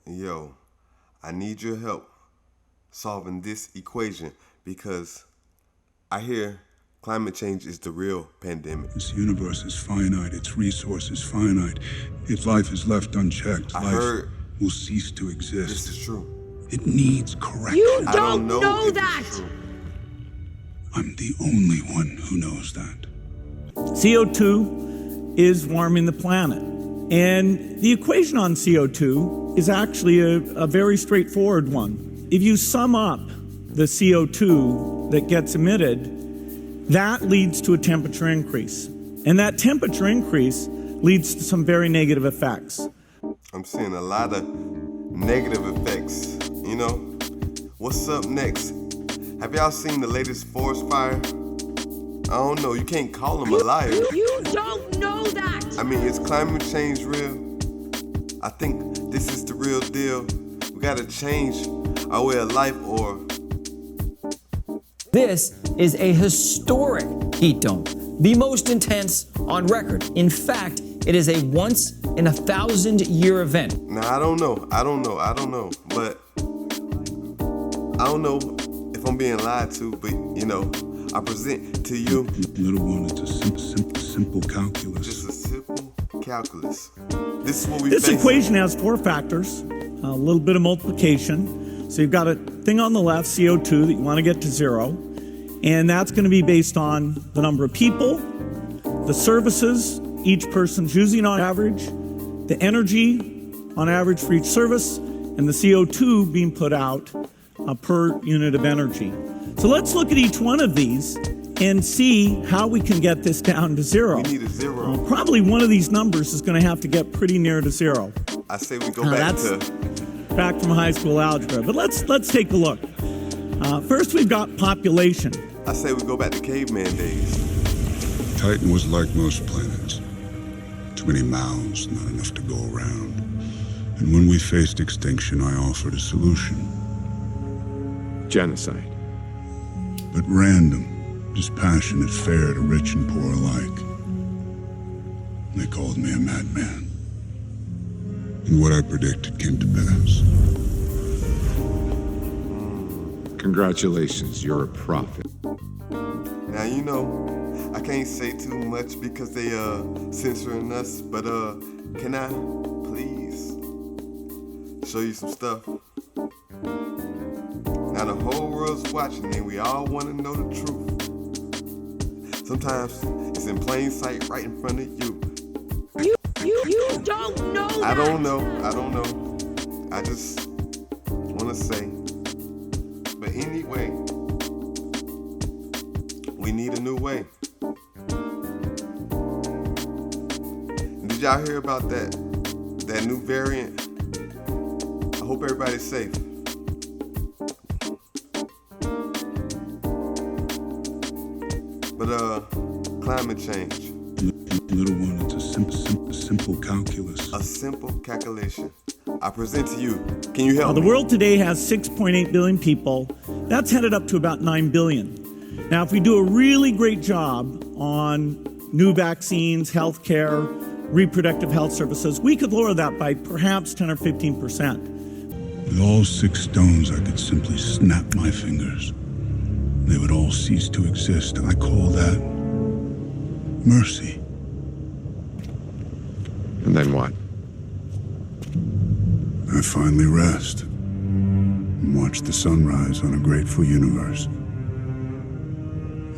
Yo, I need your help solving this equation because I hear climate change is the real pandemic. This universe is finite, its resources finite. If life is left unchecked, life will cease to exist. This is true. It needs correction. You I don't know know if that! it's true. I'm the only one who knows that. CO2 is warming the planet. And the equation on CO2 is actually a very straightforward one. If you sum up the CO2 that gets emitted, that leads to a temperature increase. And that temperature increase leads to some very negative effects. I'm seeing a lot of negative effects, you know? What's up next? Have y'all seen the latest forest fire? I don't know, you can't call him a liar. You don't know that! I mean, is climate change real? I think this is the real deal. We gotta change our way of life or... This is a historic heat dome, the most intense on record. In fact, it is a once-in-a-thousand-year event. Now, I don't know, but I don't know if I'm being lied to, but you know, I present to you. Little one, it's a simple calculus. Just a simple calculus. This is what we This face. equation has four factors, a little bit of multiplication. So you've got a thing on the left, CO2, that you want to get to zero. And that's going to be based on the number of people, the services each person's using on average, the energy on average for each service, and the CO2 being put out per unit of energy. So let's look at each one of these and see how we can get this down to zero. We need a zero. Probably one of these numbers is going to have to get pretty near to zero. I say we go back to... Back from high school algebra, but let's take a look. First, we've got population. I say we go back to caveman days. Titan was like most planets. Too many mouths, not enough to go around. And when we faced extinction, I offered a solution. Genocide. But random, dispassionate, fair to rich and poor alike. They called me a madman. And what I predicted came to pass. Congratulations, you're a prophet. Now, you know, I can't say too much because they censoring us, but can I please show you some stuff? Now the whole world's watching and we all want to know the truth. Sometimes it's in plain sight right in front of you. You don't know that! I don't know. I just want to say. But anyway, we need a new way. Did y'all hear about that new variant? I hope everybody's safe. But climate change. Little one, it's a simple calculus. A simple calculation. I present to you. Can you help me? The world today has 6.8 billion people. That's headed up to about 9 billion. Now, if we do a really great job on new vaccines, healthcare, reproductive health services, we could lower that by perhaps 10 or 15%. With all 6 stones, I could simply snap my fingers. They would all cease to exist. I call that mercy. And then what? I finally rest and watch the sunrise on a grateful universe.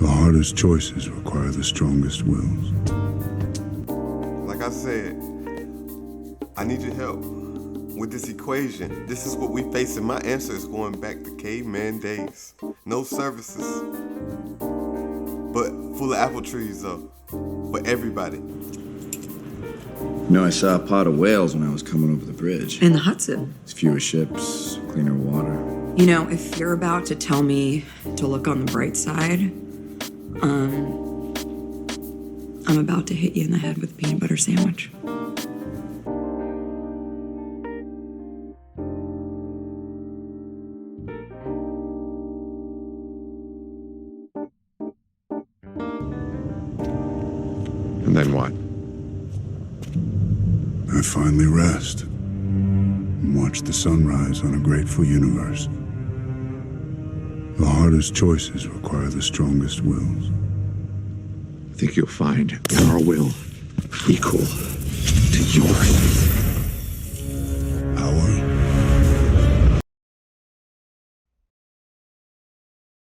The hardest choices require the strongest wills. Like I said, I need your help with this equation. This is what we face, and my answer is going back to caveman days. No services, but full of apple trees though, for everybody. You know, I saw a pod of whales when I was coming over the bridge. In the Hudson. There's fewer ships, cleaner water. You know, if you're about to tell me to look on the bright side, I'm about to hit you in the head with a peanut butter sandwich. And then what? I finally rest and watch the sunrise on a grateful universe. The hardest choices require the strongest wills. I think you'll find our will equal to yours.